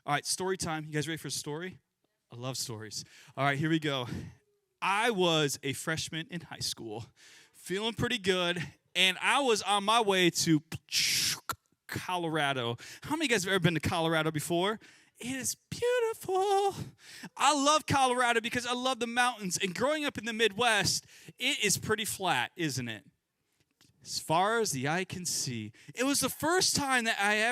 All right, story time. You guys ready for a story? I love stories. All right, here we go. I was a freshman in high school, feeling pretty good, and I was on my way to Colorado. How many of you guys have ever been to Colorado before? It is beautiful. I love Colorado because I love the mountains, and growing up in the Midwest, it is pretty flat, isn't it? As far as the eye can see. It was the first time that I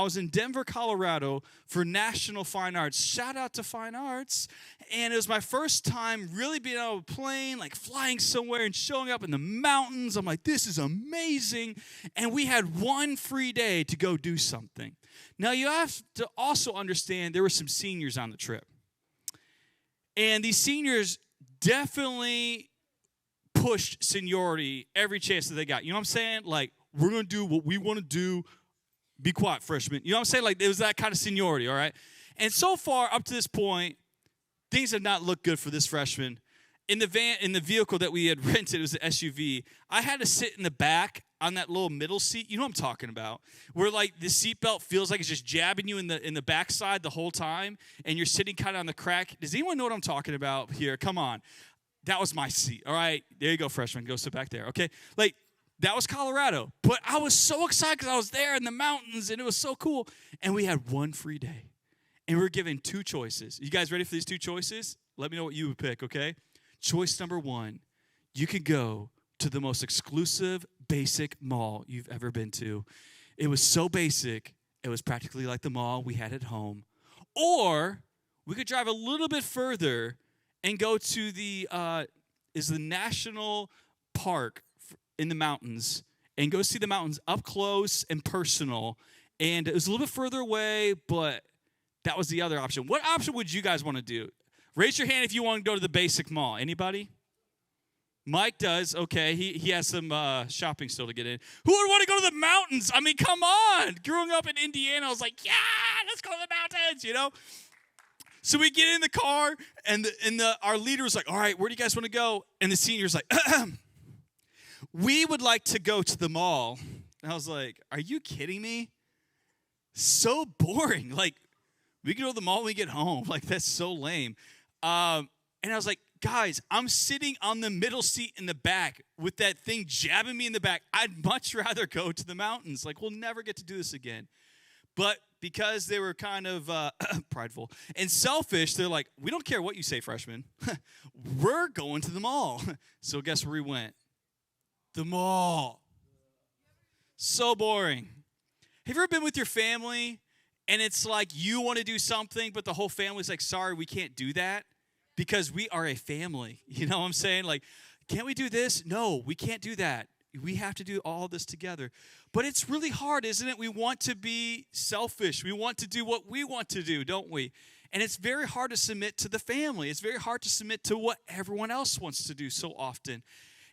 was in Denver, Colorado for National Fine Arts. Shout out to Fine Arts. And it was my first time really being on a plane, like flying somewhere and showing up in the mountains. I'm like, this is amazing. And we had one free day to go do something. Now, you have to also understand there were some seniors on the trip. And these seniors definitely pushed seniority every chance that they got. You know what I'm saying? Like, we're going to do what we want to do. Be quiet, freshmen. You know what I'm saying? Like, it was that kind of seniority, all right? And so far, up to this point, things have not looked good for this freshman. In the vehicle that we had rented, it was an SUV, I had to sit in the back on that little middle seat. You know what I'm talking about? Where, like, the seatbelt feels like it's just jabbing you in the backside the whole time, and you're sitting kind of on the crack. Does anyone know what I'm talking about here? Come on. That was my seat, all right? There you go, freshman. Go sit back there, okay? Like, that was Colorado. But I was so excited because I was there in the mountains, and it was so cool. And we had one free day. And we were given two choices. You guys ready for these two choices? Let me know what you would pick, okay? Choice number one, you could go to the most exclusive, basic mall you've ever been to. It was so basic, it was practically like the mall we had at home. Or we could drive a little bit further and go to the national park in the mountains and go see the mountains up close and personal. And it was a little bit further away, but that was the other option. What option would you guys want to do? Raise your hand if you want to go to the basic mall. Anybody? Mike does. Okay, he has some shopping still to get in. Who would want to go to the mountains? I mean, come on. Growing up in Indiana, I was like, yeah, let's go to the mountains, you know? So we get in the car, and our leader was like, all right, where do you guys want to go? And the senior's like, we would like to go to the mall. And I was like, are you kidding me? So boring. Like, we can go to the mall when we get home. Like, that's so lame. And I was like, guys, I'm sitting on the middle seat in the back with that thing jabbing me in the back. I'd much rather go to the mountains. Like, we'll never get to do this again. But because they were kind of prideful and selfish, they're like, we don't care what you say, freshman. We're going to the mall. So guess where we went? The mall. So boring. Have you ever been with your family and it's like you want to do something, but the whole family's like, sorry, we can't do that because we are a family. You know what I'm saying? Like, can't we do this? No, we can't do that. We have to do all this together. But it's really hard, isn't it? We want to be selfish. We want to do what we want to do, don't we? And it's very hard to submit to the family. It's very hard to submit to what everyone else wants to do so often.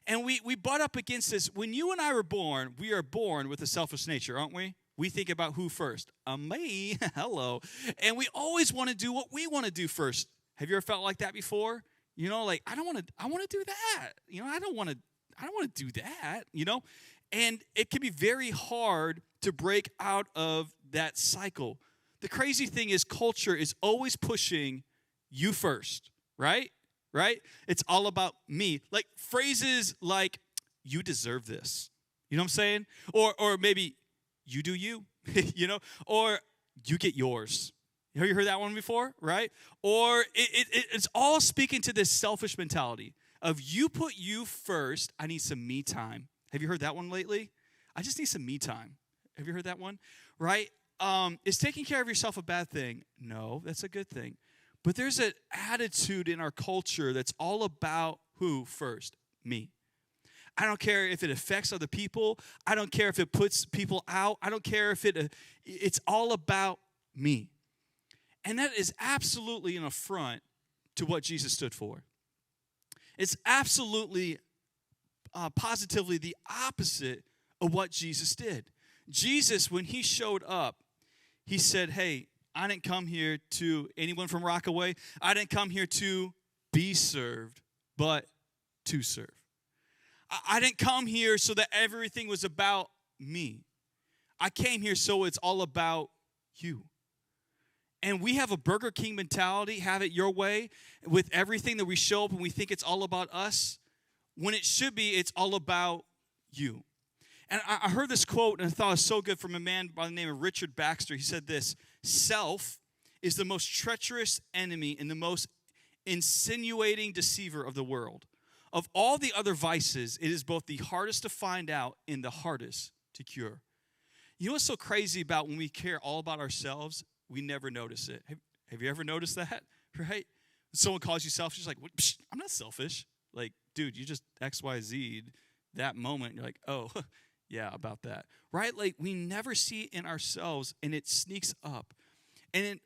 And we butt up against this. When you and I were born, we are born with a selfish nature, aren't we? We think about who first? Me. Hello. And we always want to do what we want to do first. Have you ever felt like that before? You know, like, I want to do that. You know, I don't want to do that, you know? And it can be very hard to break out of that cycle. The crazy thing is culture is always pushing you first, right? Right? It's all about me. Like phrases like, you deserve this. You know what I'm saying? Or maybe, you do you, you know? Or you get yours. Have you heard that one before, right? Or it's all speaking to this selfish mentality of you put you first, I need some me time. Have you heard that one lately? I just need some me time. Have you heard that one? Right? Is taking care of yourself a bad thing? No, that's a good thing. But there's an attitude in our culture that's all about who first? Me. I don't care if it affects other people. I don't care if it puts people out. I don't care if it's all about me. And that is absolutely an affront to what Jesus stood for. It's absolutely, positively the opposite of what Jesus did. Jesus, when he showed up, he said, hey, I didn't come here to, anyone from Rockaway? I didn't come here to be served, but to serve. I didn't come here so that everything was about me. I came here so it's all about you. And we have a Burger King mentality, have it your way, with everything that we show up and we think it's all about us, when it should be, it's all about you. And I heard this quote and I thought it was so good from a man by the name of Richard Baxter. He said this: self is the most treacherous enemy and the most insinuating deceiver of the world. Of all the other vices, it is both the hardest to find out and the hardest to cure. You know what's so crazy about when we care all about ourselves? We never notice it. Have you ever noticed that? Right? Someone calls you selfish, you're like, psh, I'm not selfish. Like, dude, you just XYZ'd that moment. You're like, oh, yeah, about that. Right? Like, we never see it in ourselves, and it sneaks up. And then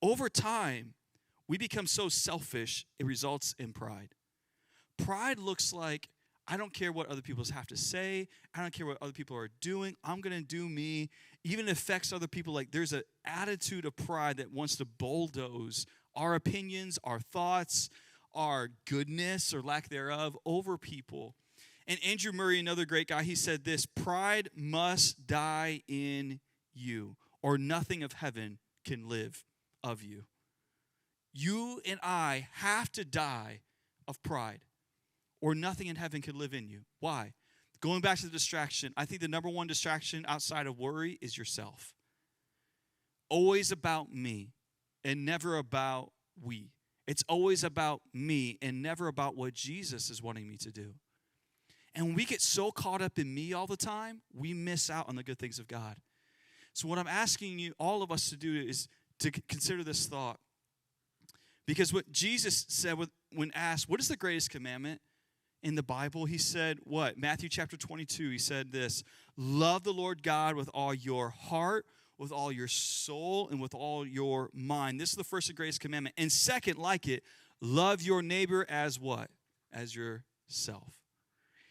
over time, we become so selfish, it results in pride. Pride looks like, I don't care what other people have to say. I don't care what other people are doing. I'm going to do me. Even affects other people. Like, there's an attitude of pride that wants to bulldoze our opinions, our thoughts, our goodness or lack thereof over people. And Andrew Murray, another great guy, he said this: pride must die in you, or nothing of heaven can live of you. You and I have to die of pride, or nothing in heaven can live in you. Why? Going back to the distraction, I think the number one distraction outside of worry is yourself. Always about me and never about we. It's always about me and never about what Jesus is wanting me to do. And when we get so caught up in me all the time, we miss out on the good things of God. So what I'm asking you, all of us, to do is to consider this thought. Because what Jesus said when asked, what is the greatest commandment in the Bible? He said what? Matthew chapter 22, he said this: love the Lord God with all your heart, with all your soul, and with all your mind. This is the first and greatest commandment. And second, like it, love your neighbor as what? As yourself.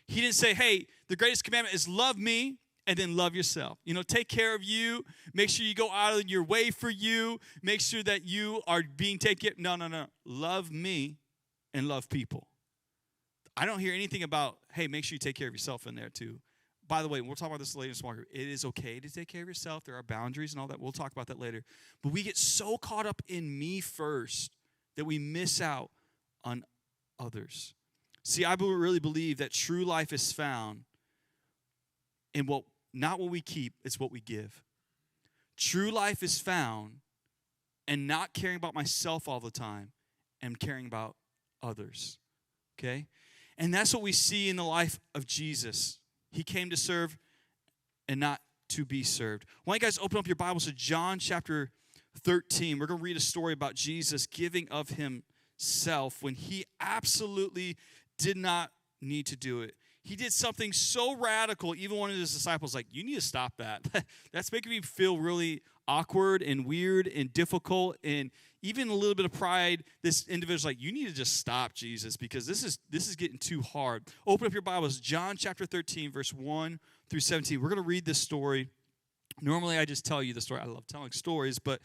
He didn't say, hey, the greatest commandment is love me and then love yourself. You know, take care of you. Make sure you go out of your way for you. Make sure that you are being taken care of. No. Love me and love people. I don't hear anything about, hey, make sure you take care of yourself in there too. By the way, we'll talk about this later in small group. It is okay to take care of yourself. There are boundaries and all that. We'll talk about that later. But we get so caught up in me first that we miss out on others. See, I really believe that true life is found in not what we keep, it's what we give. True life is found in not caring about myself all the time and caring about others. Okay? And that's what we see in the life of Jesus. He came to serve and not to be served. Why don't you guys open up your Bibles to John chapter 13. We're going to read a story about Jesus giving of himself when he absolutely did not need to do it. He did something so radical, even one of his disciples like, you need to stop that. That's making me feel really awkward and weird and difficult, and even a little bit of pride. This individual's like, you need to just stop, Jesus, because this is getting too hard. Open up your Bibles, John chapter 13, verse 1 through 17. We're going to read this story. Normally, I just tell you the story. I love telling stories, but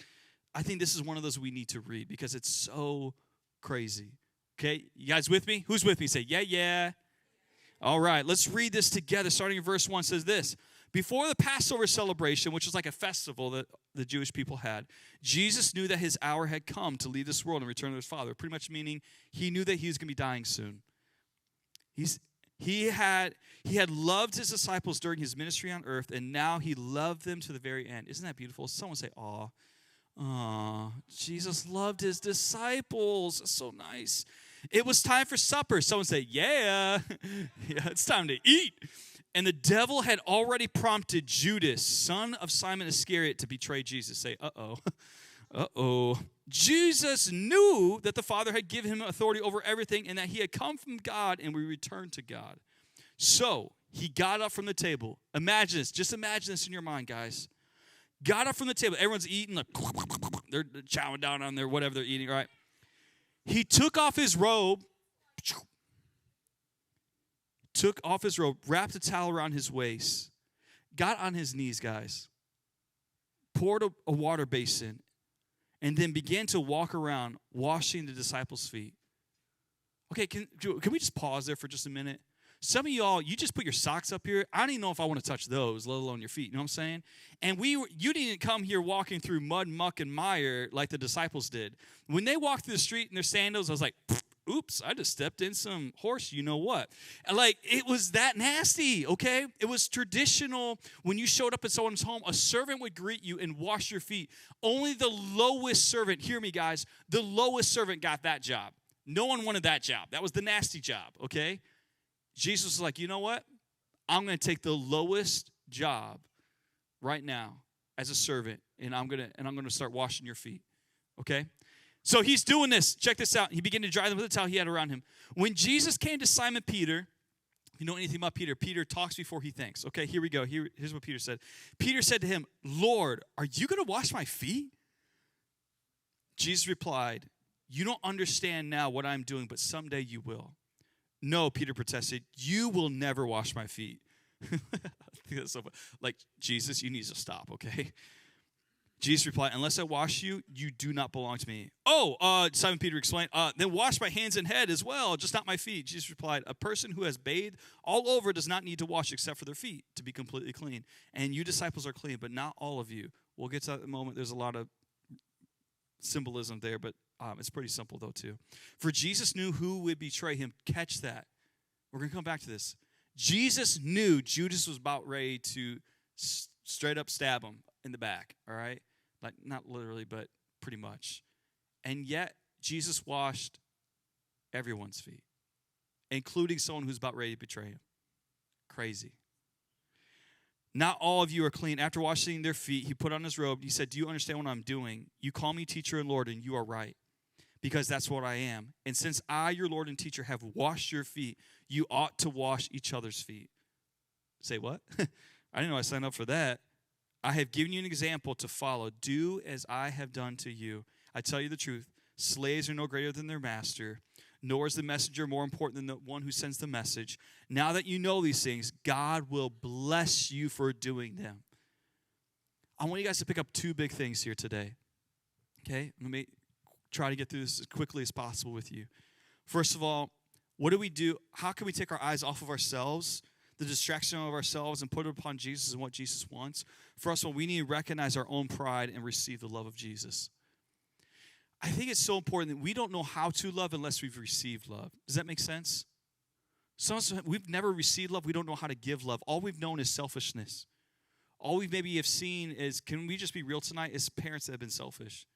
I think this is one of those we need to read because it's so crazy. Okay, you guys with me? Who's with me? Say, yeah. All right, let's read this together. Starting in verse 1 says this: before the Passover celebration, which was like a festival that the Jewish people had, Jesus knew that his hour had come to leave this world and return to his Father. Pretty much meaning he knew that he was going to be dying soon. He had loved his disciples during his ministry on earth, and now he loved them to the very end. Isn't that beautiful? Someone say, aw. Aw, Jesus loved his disciples. That's so nice. It was time for supper. Someone say, yeah. Yeah, it's time to eat. And the devil had already prompted Judas, son of Simon Iscariot, to betray Jesus. Say, uh-oh. Uh-oh. Jesus knew that the Father had given him authority over everything and that he had come from God and we returned to God. So he got up from the table. Imagine this. Just imagine this in your mind, guys. Got up from the table. Everyone's eating. Like, they're chowing down on their whatever they're eating, right? He took off his robe, wrapped a towel around his waist, got on his knees, guys, poured a water basin, and then began to walk around washing the disciples' feet. Okay, can we just pause there for just a minute? Some of y'all, you just put your socks up here. I don't even know if I want to touch those, let alone your feet. You know what I'm saying? And you didn't come here walking through mud, muck, and mire like the disciples did. When they walked through the street in their sandals, I was like, oops, I just stepped in some horse, you know what? And like, it was that nasty, okay? It was traditional. When you showed up at someone's home, a servant would greet you and wash your feet. Only the lowest servant, hear me guys, the lowest servant got that job. No one wanted that job. That was the nasty job, okay? Jesus was like, you know what? I'm going to take the lowest job right now as a servant, and I'm going to start washing your feet, okay? So he's doing this. Check this out. He began to dry them with the towel he had around him. When Jesus came to Simon Peter, if you know anything about Peter, Peter talks before he thinks. Okay, here we go. Here's what Peter said. Peter said to him, Lord, are you going to wash my feet? Jesus replied, you don't understand now what I'm doing, but someday you will. No, Peter protested, you will never wash my feet. I think that's so funny. Like, Jesus, you need to stop, okay? Jesus replied, unless I wash you, you do not belong to me. Simon Peter explained, then wash my hands and head as well, just not my feet. Jesus replied, a person who has bathed all over does not need to wash except for their feet to be completely clean. And you disciples are clean, but not all of you. We'll get to that in a moment. There's a lot of symbolism there, but it's pretty simple, though, too. For Jesus knew who would betray him. Catch that. We're going to come back to this. Jesus knew Judas was about ready to straight up stab him in the back, all right? Like, not literally, but pretty much. And yet, Jesus washed everyone's feet, including someone who's about ready to betray him. Crazy. Not all of you are clean. After washing their feet, he put on his robe. He said, do you understand what I'm doing? You call me teacher and Lord, and you are right, because that's what I am. And since I, your Lord and teacher, have washed your feet, you ought to wash each other's feet. Say what? I didn't know I signed up for that. I have given you an example to follow. Do as I have done to you. I tell you the truth. Slaves are no greater than their master, nor is the messenger more important than the one who sends the message. Now that you know these things, God will bless you for doing them. I want you guys to pick up two big things here today. Okay? Let me try to get through this as quickly as possible with you. First of all, what do we do? How can we take our eyes off of ourselves, the distraction of ourselves, and put it upon Jesus and what Jesus wants? First of all, we need to recognize our own pride and receive the love of Jesus. I think it's so important that we don't know how to love unless we've received love. Does that make sense? Some of us, we've never received love. We don't know how to give love. All we've known is selfishness. All we maybe have seen is, can we just be real tonight, is parents that have been selfish.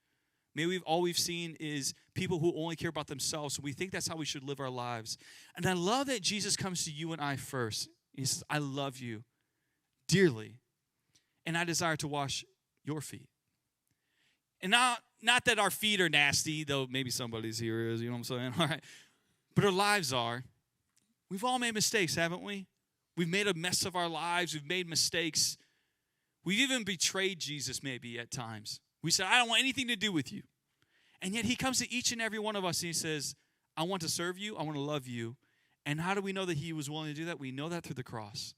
Maybe all we've seen is people who only care about themselves. So we think that's how we should live our lives. And I love that Jesus comes to you and I first. He says, I love you dearly, and I desire to wash your feet. And not that our feet are nasty, though maybe somebody's here is, you know what I'm saying? All right. But our lives are. We've all made mistakes, haven't we? We've made a mess of our lives. We've made mistakes. We've even betrayed Jesus maybe at times. We said, I don't want anything to do with you. And yet he comes to each and every one of us and he says, I want to serve you. I want to love you. And how do we know that he was willing to do that? We know that through the cross.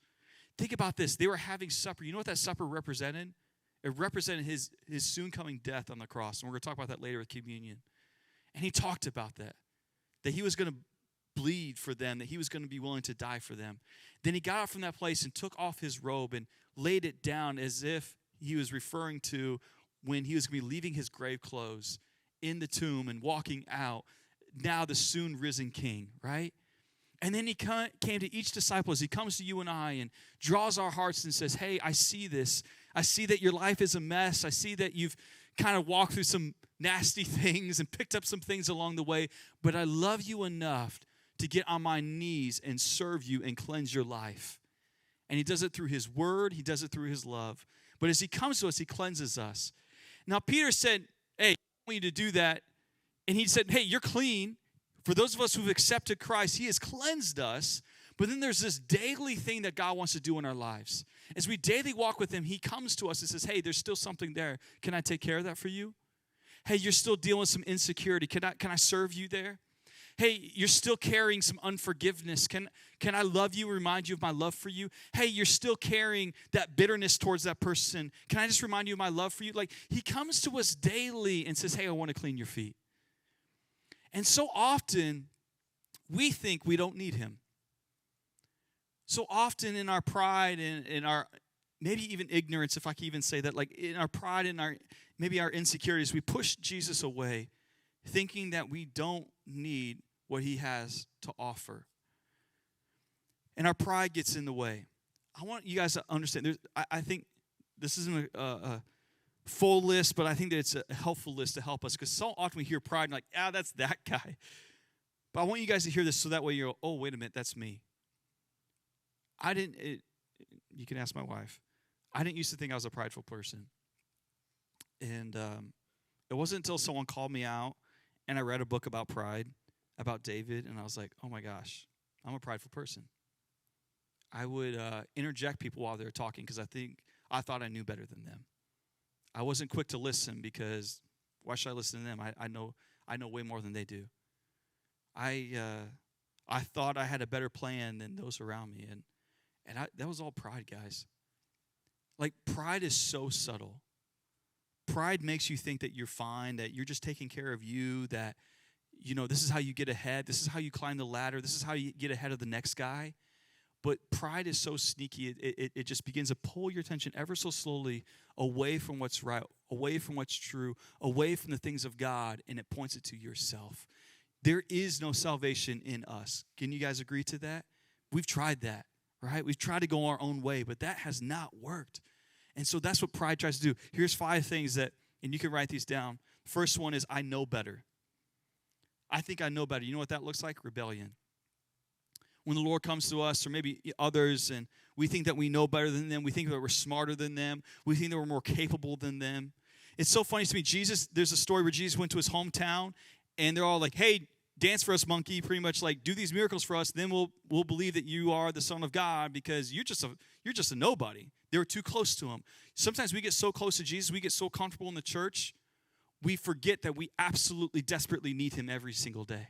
Think about this. They were having supper. You know what that supper represented? It represented his soon coming death on the cross. And we're going to talk about that later with communion. And he talked about that he was going to bleed for them, that he was going to be willing to die for them. Then he got up from that place and took off his robe and laid it down as if he was referring to when he was going to be leaving his grave clothes in the tomb and walking out, now the soon risen king, right? And then he came to each disciple as he comes to you and I and draws our hearts and says, hey, I see this. I see that your life is a mess. I see that you've kind of walked through some nasty things and picked up some things along the way, but I love you enough to get on my knees and serve you and cleanse your life. And he does it through his word. He does it through his love. But as he comes to us, he cleanses us. Now, Peter said, hey, I want you to do that. And he said, hey, you're clean. For those of us who've accepted Christ, he has cleansed us. But then there's this daily thing that God wants to do in our lives. As we daily walk with him, he comes to us and says, hey, there's still something there. Can I take care of that for you? Hey, you're still dealing with some insecurity. Can I serve you there? Hey, you're still carrying some unforgiveness. Can I love you, remind you of my love for you? Hey, you're still carrying that bitterness towards that person. Can I just remind you of my love for you? Like, he comes to us daily and says, hey, I want to clean your feet. And so often, we think we don't need him. So often in our pride and in our maybe even ignorance, if I can even say that, like in our pride and maybe our insecurities, we push Jesus away, thinking that we don't need what he has to offer. And our pride gets in the way. I want you guys to understand, I think this isn't a full list, but I think that it's a helpful list to help us, because so often we hear pride and like, that's that guy. But I want you guys to hear this so that way you're, oh, wait a minute, that's me. You can ask my wife. I didn't used to think I was a prideful person. And it wasn't until someone called me out and I read a book about pride, about David, and I was like, oh my gosh, I'm a prideful person. I would interject people while they were talking because I thought I knew better than them. I wasn't quick to listen because why should I listen to them? I know way more than they do. I thought I had a better plan than those around me, and that was all pride, guys. Like, pride is so subtle. Pride makes you think that you're fine, that you're just taking care of you, that, this is how you get ahead. This is how you climb the ladder. This is how you get ahead of the next guy. But pride is so sneaky, it just begins to pull your attention ever so slowly away from what's right, away from what's true, away from the things of God, and it points it to yourself. There is no salvation in us. Can you guys agree to that? We've tried that, right? We've tried to go our own way, but that has not worked. And so that's what pride tries to do. Here's 5 things and you can write these down. First one is, I know better. I think I know better. You know what that looks like? Rebellion. When the Lord comes to us, or maybe others, and we think that we know better than them, we think that we're smarter than them, we think that we're more capable than them. It's so funny to me. There's a story where Jesus went to his hometown, and they're all like, hey, dance for us, monkey, pretty much like, do these miracles for us, then we'll believe that you are the Son of God, because you're just a nobody. They were too close to him. Sometimes we get so close to Jesus, we get so comfortable in the church, we forget that we absolutely desperately need him every single day.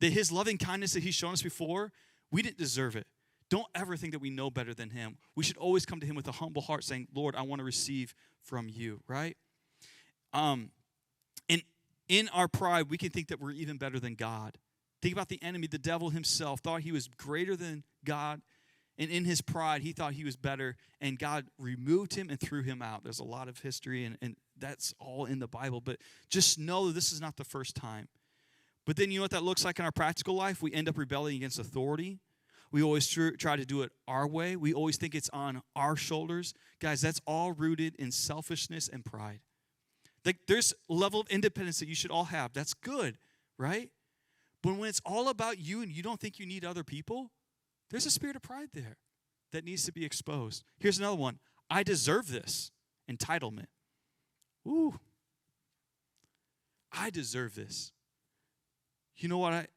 That his loving kindness that he's shown us before, we didn't deserve it. Don't ever think that we know better than him. We should always come to him with a humble heart saying, Lord, I want to receive from you, right? And in our pride, we can think that we're even better than God. Think about the enemy. The devil himself thought he was greater than God. And in his pride, he thought he was better. And God removed him and threw him out. There's a lot of history, and that's all in the Bible. But just know that this is not the first time. But then you know what that looks like in our practical life? We end up rebelling against authority. We always try to do it our way. We always think it's on our shoulders. Guys, that's all rooted in selfishness and pride. Like, there's a level of independence that you should all have. That's good, right? But when it's all about you and you don't think you need other people, there's a spirit of pride there that needs to be exposed. Here's another one. I deserve this. Entitlement. Ooh. I deserve this. You know what?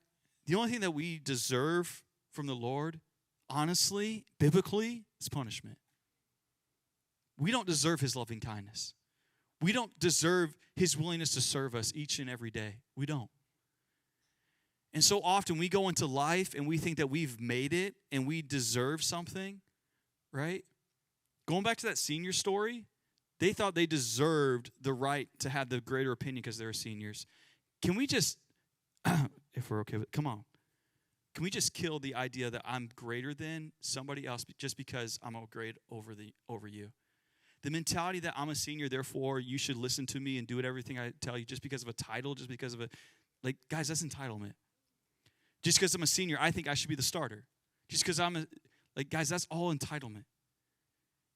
The only thing that we deserve from the Lord, honestly, biblically, is punishment. We don't deserve his loving kindness. We don't deserve his willingness to serve us each and every day. We don't. And so often we go into life and we think that we've made it and we deserve something, right? Going back to that senior story, they thought they deserved the right to have the greater opinion because they were seniors. Can we just, if we're okay with it, come on. Can we just kill the idea that I'm greater than somebody else just because I'm a grade over you? The mentality that I'm a senior, therefore you should listen to me and do everything I tell you just because of a title, just because of guys, that's entitlement. Just because I'm a senior, I think I should be the starter. Just because guys, that's all entitlement.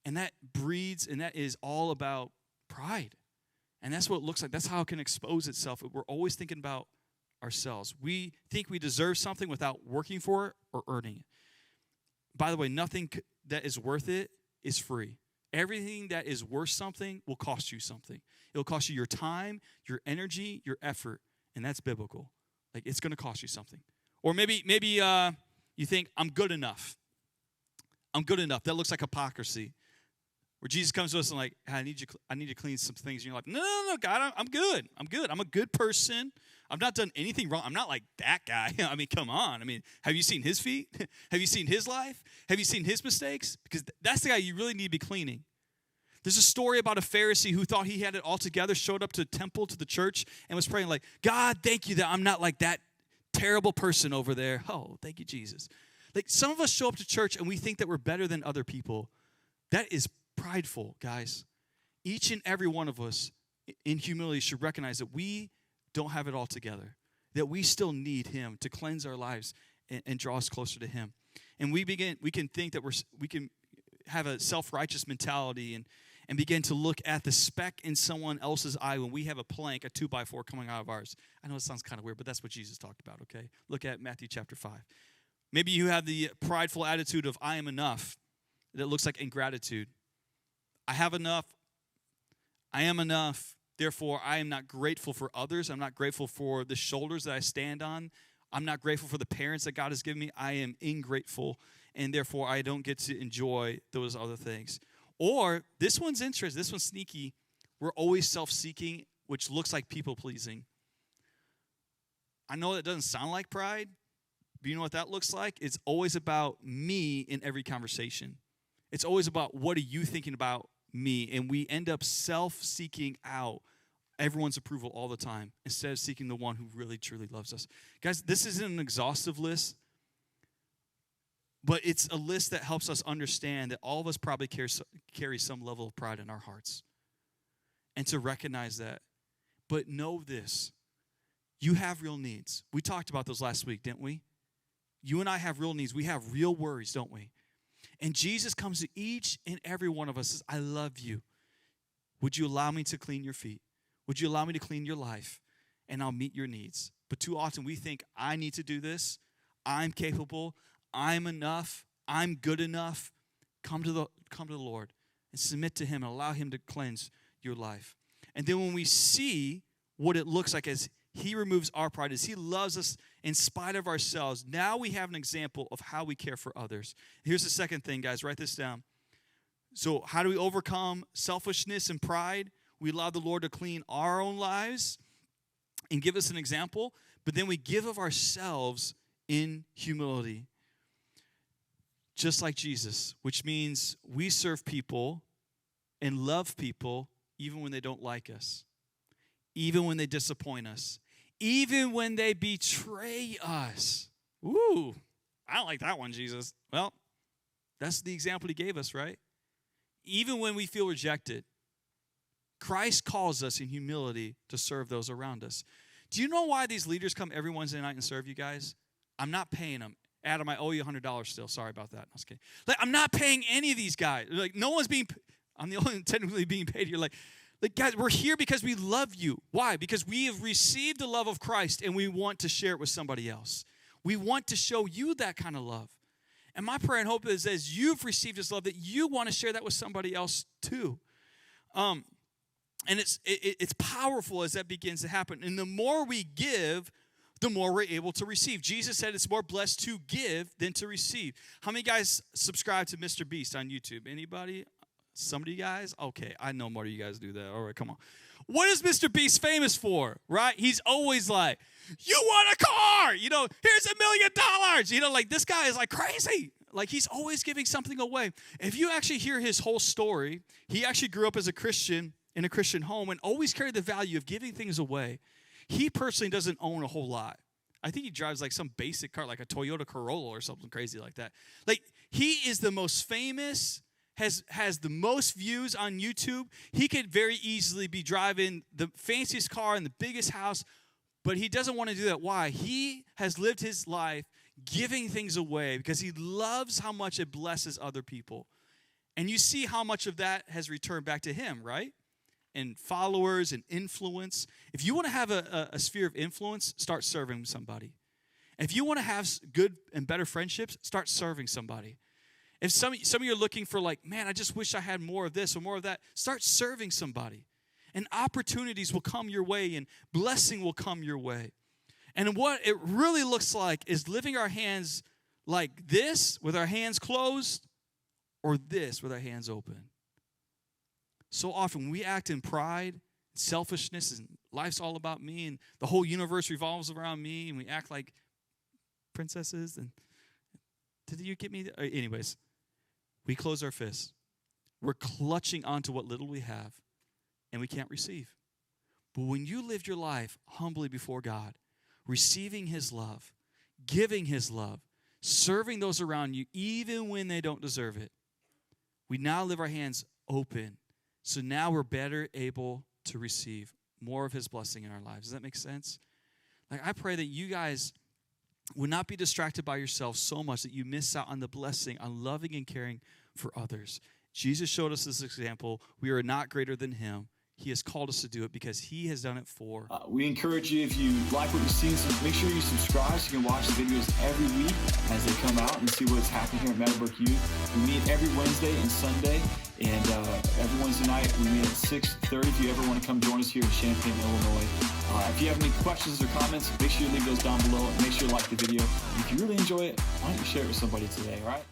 And that breeds, and that is all about pride. And that's what it looks like. That's how it can expose itself. We're always thinking about ourselves. We think we deserve something without working for it or earning it. By the way, nothing that is worth it is free. Everything that is worth something will cost you something. It'll cost you your time, your energy, your effort, and that's biblical. Like, it's going to cost you something. Or maybe you think, I'm good enough. I'm good enough. That looks like hypocrisy. Where Jesus comes to us and I need to clean some things. And you're like, no, God, I'm good. I'm good. I'm a good person. I've not done anything wrong. I'm not like that guy. I mean, come on. I mean, have you seen his feet? Have you seen his life? Have you seen his mistakes? Because that's the guy you really need to be cleaning. There's a story about a Pharisee who thought he had it all together, showed up to the temple, to the church, and was praying like, God, thank you that I'm not like that terrible person over there. Oh, thank you, Jesus. Like some of us show up to church and we think that we're better than other people. That is prideful, guys. Each and every one of us in humility should recognize that we don't have it all together, that we still need him to cleanse our lives and draw us closer to him. And we can think that we can have a self-righteous mentality and begin to look at the speck in someone else's eye when we have a plank, a 2x4 coming out of ours. I know it sounds kind of weird, but that's what Jesus talked about, okay? Look at Matthew chapter 5. Maybe you have the prideful attitude of I am enough that looks like ingratitude. I have enough. I am enough. Therefore, I am not grateful for others. I'm not grateful for the shoulders that I stand on. I'm not grateful for the parents that God has given me. I am ingrateful, and therefore I don't get to enjoy those other things. Or, this one's interesting. This one's sneaky. We're always self-seeking, which looks like people-pleasing. I know that doesn't sound like pride, but you know what that looks like? It's always about me in every conversation. It's always about what are you thinking about me, and we end up self-seeking out everyone's approval all the time instead of seeking the one who really, truly loves us. Guys, this isn't an exhaustive list, but it's a list that helps us understand that all of us probably carry some level of pride in our hearts, and to recognize that. But know this, you have real needs. We talked about those last week, didn't we? You and I have real needs. We have real worries, don't we? And Jesus comes to each and every one of us and says, I love you. Would you allow me to clean your feet? Would you allow me to clean your life? And I'll meet your needs. But too often we think, I need to do this. I'm capable. I'm enough. I'm good enough. Come to the Lord and submit to him and allow him to cleanse your life. And then when we see what it looks like as he removes our pride, as he loves us in spite of ourselves, now we have an example of how we care for others. Here's the second thing, guys. Write this down. So how do we overcome selfishness and pride? We allow the Lord to clean our own lives and give us an example, but then we give of ourselves in humility, just like Jesus, which means we serve people and love people even when they don't like us, even when they disappoint us, even when they betray us. Ooh, I don't like that one, Jesus. Well, that's the example he gave us, right? Even when we feel rejected, Christ calls us in humility to serve those around us. Do you know why these leaders come every Wednesday night and serve you guys? I'm not paying them. Adam, I owe you $100 still. Sorry about that. I was kidding. Like, I'm not paying any of these guys. Like, no one's being, I'm the only technically being paid here. Like, guys, we're here because we love you. Why? Because we have received the love of Christ and we want to share it with somebody else. We want to show you that kind of love. And my prayer and hope is as you've received this love that you want to share that with somebody else too. And it's powerful as that begins to happen. And the more we give, the more we're able to receive. Jesus said it's more blessed to give than to receive. How many guys subscribe to Mr. Beast on YouTube? Anybody? Some of you guys? Okay, I know more of you guys do that. All right, come on. What is Mr. Beast famous for, right? He's always like, you want a car? You know, here's $1 million. You know, like this guy is like crazy. Like he's always giving something away. If you actually hear his whole story, he actually grew up as a Christian in a Christian home and always carried the value of giving things away. He personally doesn't own a whole lot. I think he drives like some basic car, like a Toyota Corolla or something crazy like that. Like he is the most famous, has the most views on YouTube. He could very easily be driving the fanciest car and the biggest house, but he doesn't want to do that. Why? He has lived his life giving things away because he loves how much it blesses other people. And you see how much of that has returned back to him, right? And followers and influence. If you want to have a sphere of influence, start serving somebody. If you want to have good and better friendships, start serving somebody. If some of you are looking for like, man, I just wish I had more of this or more of that, start serving somebody. And opportunities will come your way and blessing will come your way. And what it really looks like is living our hands like this with our hands closed or this with our hands open. So often we act in pride, selfishness, and life's all about me, and the whole universe revolves around me, and we act like princesses. And did you get me? Anyways, we close our fists. We're clutching onto what little we have, and we can't receive. But when you lived your life humbly before God, receiving his love, giving his love, serving those around you even when they don't deserve it. We now live our hands open. So now we're better able to receive more of his blessing in our lives. Does that make sense? Like, I pray that you guys would not be distracted by yourself so much that you miss out on the blessing, on loving and caring for others. Jesus showed us this example. We are not greater than him. He has called us to do it because he has done it for. We encourage you, if you like what you see, make sure you subscribe so you can watch the videos every week as they come out and see what's happening here at Meadowbrook Youth. We meet every Wednesday and Sunday, and every Wednesday night we meet at 6:30 if you ever want to come join us here in Champaign, Illinois. If you have any questions or comments, make sure you leave those down below and make sure you like the video. And if you really enjoy it, why don't you share it with somebody today, all right?